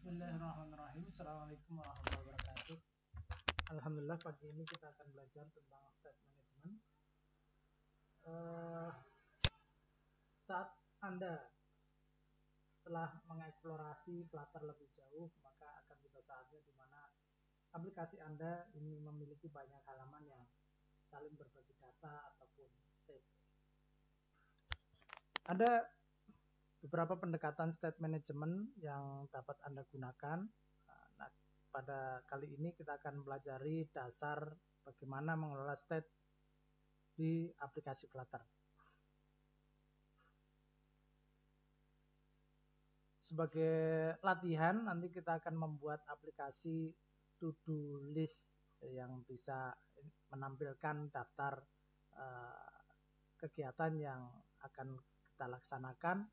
Bismillahirrahmanirrahim. Assalamualaikum warahmatullahi wabarakatuh. Alhamdulillah, pagi ini kita akan belajar tentang state management. Saat Anda telah mengeksplorasi Flutter lebih jauh, maka akan tiba saatnya di mana aplikasi Anda ini memiliki banyak halaman yang saling berbagi data ataupun state. Ada beberapa pendekatan state management yang dapat Anda gunakan. Nah, pada kali ini kita akan pelajari dasar bagaimana mengelola state di aplikasi Flutter. Sebagai latihan, nanti kita akan membuat aplikasi to-do list yang bisa menampilkan daftar kegiatan yang akan kita laksanakan.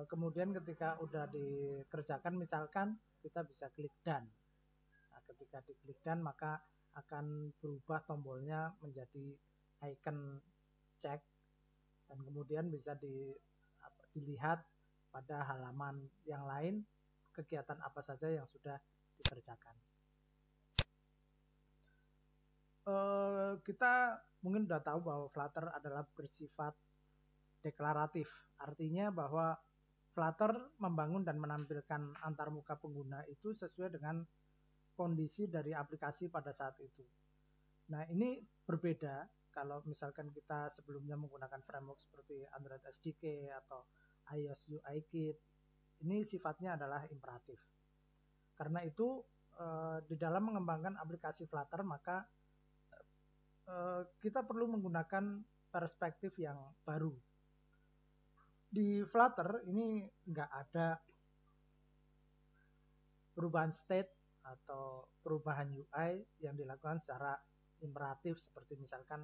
Kemudian ketika udah dikerjakan, misalkan kita bisa klik done. Nah, ketika diklik done, maka akan berubah tombolnya menjadi icon check, dan kemudian bisa dilihat pada halaman yang lain kegiatan apa saja yang sudah dikerjakan. Kita mungkin sudah tahu bahwa Flutter adalah bersifat deklaratif, artinya bahwa Flutter membangun dan menampilkan antarmuka pengguna itu sesuai dengan kondisi dari aplikasi pada saat itu. Nah, ini berbeda kalau misalkan kita sebelumnya menggunakan framework seperti Android SDK atau iOS UI Kit. Ini sifatnya adalah imperatif. Karena itu di dalam mengembangkan aplikasi Flutter, maka kita perlu menggunakan perspektif yang baru. Di Flutter ini nggak ada perubahan state atau perubahan UI yang dilakukan secara imperatif seperti misalkan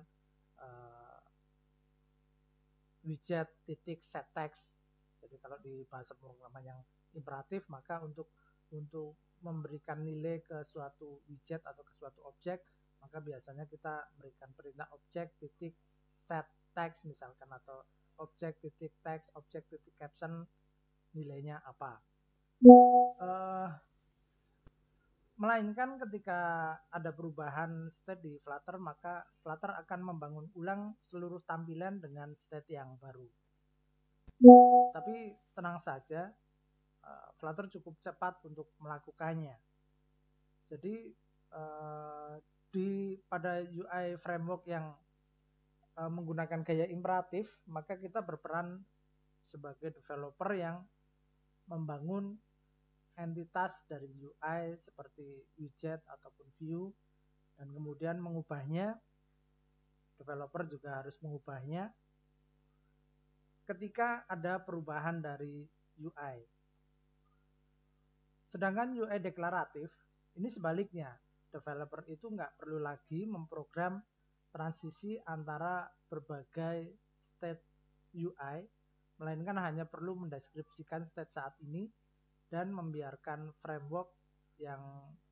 widget titik set text. Jadi kalau di bahasa pemrograman yang imperatif, maka untuk memberikan nilai ke suatu widget atau ke suatu objek, maka biasanya kita berikan perintah objek titik set text misalkan, atau objek titik text, objek titik caption, nilainya apa. Melainkan ketika ada perubahan state di Flutter, maka Flutter akan membangun ulang seluruh tampilan dengan state yang baru. Tapi tenang saja, Flutter cukup cepat untuk melakukannya. Jadi pada UI framework yang menggunakan gaya imperatif, maka kita berperan sebagai developer yang membangun entitas dari UI seperti widget ataupun view, dan kemudian mengubahnya. Developer juga harus mengubahnya ketika ada perubahan dari UI. Sedangkan UI deklaratif ini sebaliknya, developer itu nggak perlu lagi memprogram transisi antara berbagai state UI, melainkan hanya perlu mendeskripsikan state saat ini dan membiarkan framework yang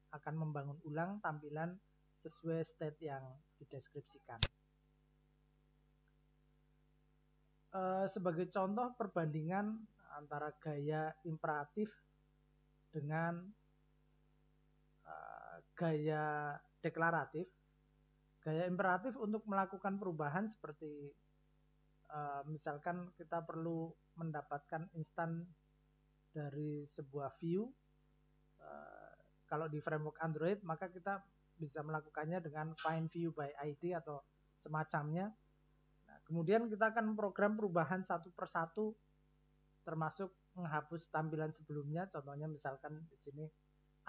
akan membangun ulang tampilan sesuai state yang dideskripsikan. Sebagai contoh perbandingan antara gaya imperatif dengan gaya deklaratif. Gaya imperatif untuk melakukan perubahan seperti misalkan kita perlu mendapatkan instan dari sebuah view. Kalau di framework Android, maka kita bisa melakukannya dengan find view by ID atau semacamnya. Nah, kemudian kita akan memprogram perubahan satu persatu, termasuk menghapus tampilan sebelumnya. Contohnya misalkan di sini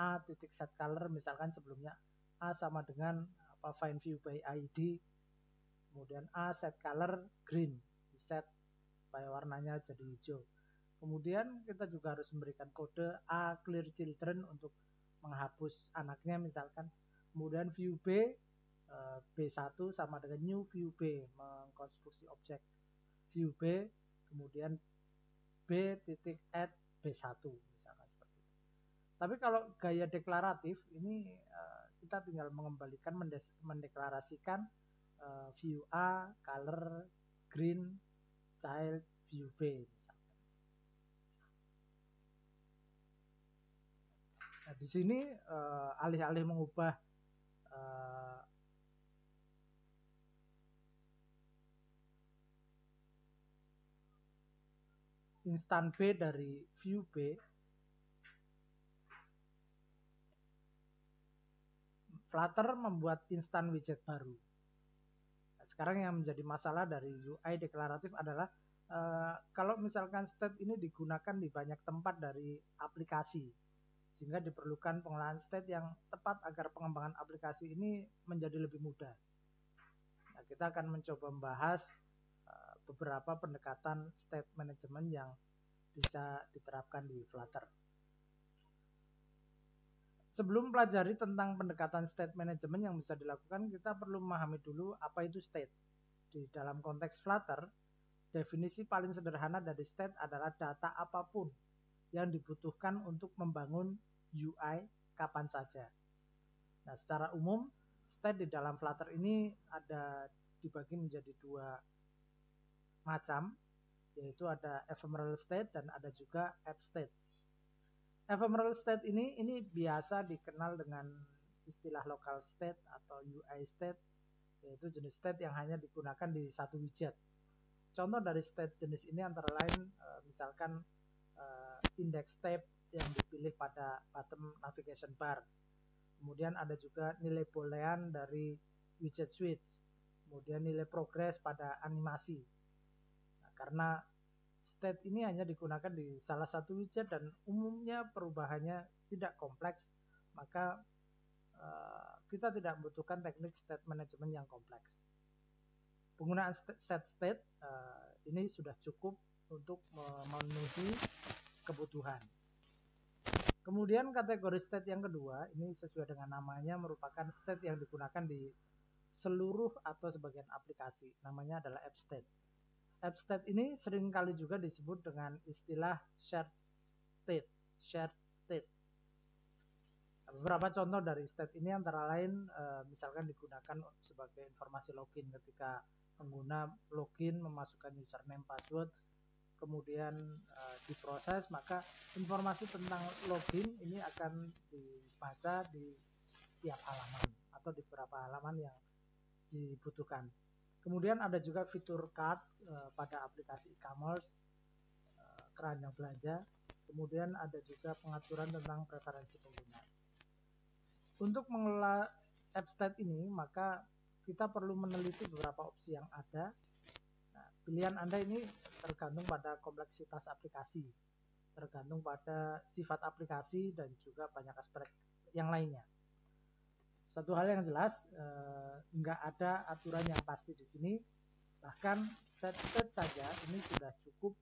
a titik set color, misalkan sebelumnya a sama dengan find view by ID, kemudian a set color green, set supaya warnanya jadi hijau. Kemudian kita juga harus memberikan kode a clear children untuk menghapus anaknya misalkan. Kemudian view B, B1 sama dengan new view B, mengkonstruksi objek view B, kemudian B titik add B1 misalkan seperti itu. Tapi kalau gaya deklaratif ini kita tinggal mengembalikan, mendeklarasikan view A, color green, child, view B misalkan. Nah, di sini alih-alih mengubah instan B dari view B, Flutter membuat instan widget baru. Nah, sekarang yang menjadi masalah dari UI deklaratif adalah kalau misalkan state ini digunakan di banyak tempat dari aplikasi, sehingga diperlukan pengolahan state yang tepat agar pengembangan aplikasi ini menjadi lebih mudah. Nah, kita akan mencoba membahas beberapa pendekatan state management yang bisa diterapkan di Flutter. Sebelum pelajari tentang pendekatan state management yang bisa dilakukan, kita perlu memahami dulu apa itu state. Di dalam konteks Flutter, definisi paling sederhana dari state adalah data apapun yang dibutuhkan untuk membangun UI kapan saja. Nah, secara umum, state di dalam Flutter ini ada dibagi menjadi dua macam, yaitu ada ephemeral state dan ada juga app state. Ephemeral state ini biasa dikenal dengan istilah local state atau UI state, yaitu jenis state yang hanya digunakan di satu widget. Contoh dari state jenis ini antara lain misalkan index tab yang dipilih pada bottom navigation bar. Kemudian ada juga nilai boolean dari widget switch. Kemudian nilai progress pada animasi. Nah, karena state ini hanya digunakan di salah satu widget dan umumnya perubahannya tidak kompleks, maka kita tidak membutuhkan teknik state management yang kompleks. Penggunaan set state ini sudah cukup untuk memenuhi kebutuhan. Kemudian kategori state yang kedua, ini sesuai dengan namanya merupakan state yang digunakan di seluruh atau sebagian aplikasi. Namanya adalah app state. App state ini seringkali juga disebut dengan istilah shared state. Shared state. Beberapa contoh dari state ini antara lain misalkan digunakan sebagai informasi login ketika pengguna login memasukkan username password, kemudian diproses, maka informasi tentang login ini akan dibaca di setiap halaman atau di beberapa halaman yang dibutuhkan. Kemudian ada juga fitur cart pada aplikasi e-commerce, keranjang belanja. Kemudian ada juga pengaturan tentang preferensi pengguna. Untuk mengelola app state ini, maka kita perlu meneliti beberapa opsi yang ada. Nah, pilihan Anda ini tergantung pada kompleksitas aplikasi, tergantung pada sifat aplikasi dan juga banyak aspek yang lainnya. Satu hal yang jelas, nggak ada aturan yang pasti di sini. Bahkan set state saja ini sudah cukup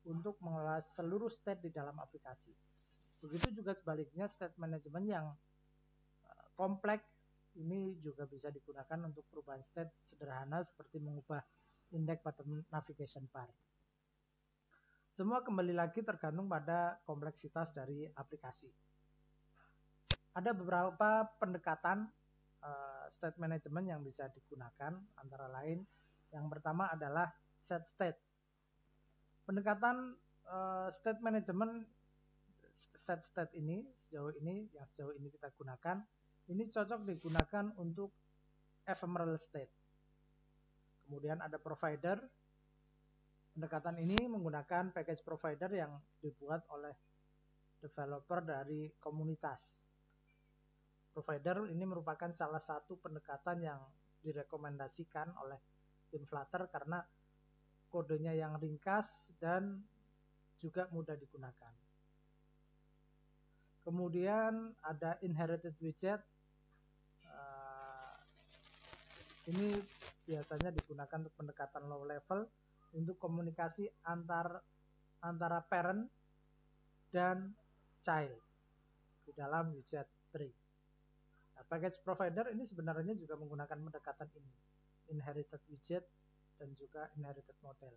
untuk mengelola seluruh state di dalam aplikasi. Begitu juga sebaliknya, state management yang kompleks ini juga bisa digunakan untuk perubahan state sederhana seperti mengubah indeks pada navigation bar. Semua kembali lagi tergantung pada kompleksitas dari aplikasi. Ada beberapa pendekatan state management yang bisa digunakan, antara lain yang pertama adalah set state. Pendekatan state management set state ini sejauh ini kita gunakan, ini cocok digunakan untuk ephemeral state. Kemudian ada provider. Pendekatan ini menggunakan package provider yang dibuat oleh developer dari komunitas. Provider ini merupakan salah satu pendekatan yang direkomendasikan oleh tim Flutter karena kodenya yang ringkas dan juga mudah digunakan. Kemudian ada inherited widget. Ini biasanya digunakan untuk pendekatan low level untuk komunikasi antara parent dan child di dalam widget tree. Nah, package provider ini sebenarnya juga menggunakan pendekatan ini, inherited widget dan juga inherited model.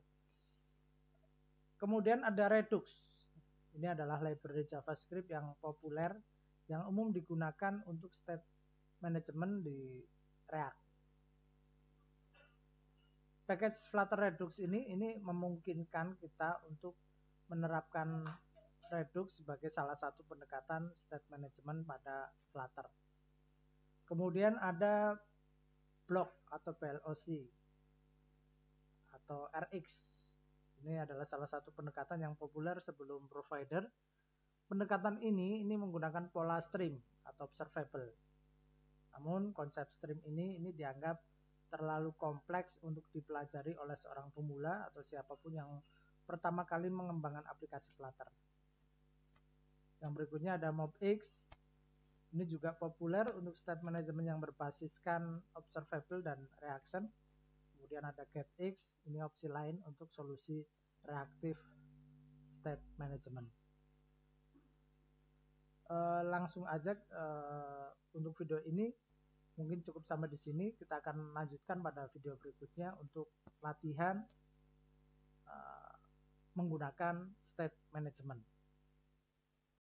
Kemudian ada Redux. Ini adalah library JavaScript yang populer yang umum digunakan untuk state management di React. Package Flutter Redux ini memungkinkan kita untuk menerapkan Redux sebagai salah satu pendekatan state management pada Flutter. Kemudian ada block atau BLOC atau RX. Ini adalah salah satu pendekatan yang populer sebelum provider. Pendekatan ini menggunakan pola stream atau observable. Namun konsep stream ini dianggap terlalu kompleks untuk dipelajari oleh seorang pemula atau siapapun yang pertama kali mengembangkan aplikasi Flutter. Yang berikutnya ada MobX. Ini juga populer untuk state management yang berbasiskan observable dan reaction. Kemudian ada GetX, ini opsi lain untuk solusi reaktif state management. Langsung aja untuk video ini mungkin cukup sampai di sini. Kita akan lanjutkan pada video berikutnya untuk latihan menggunakan state management.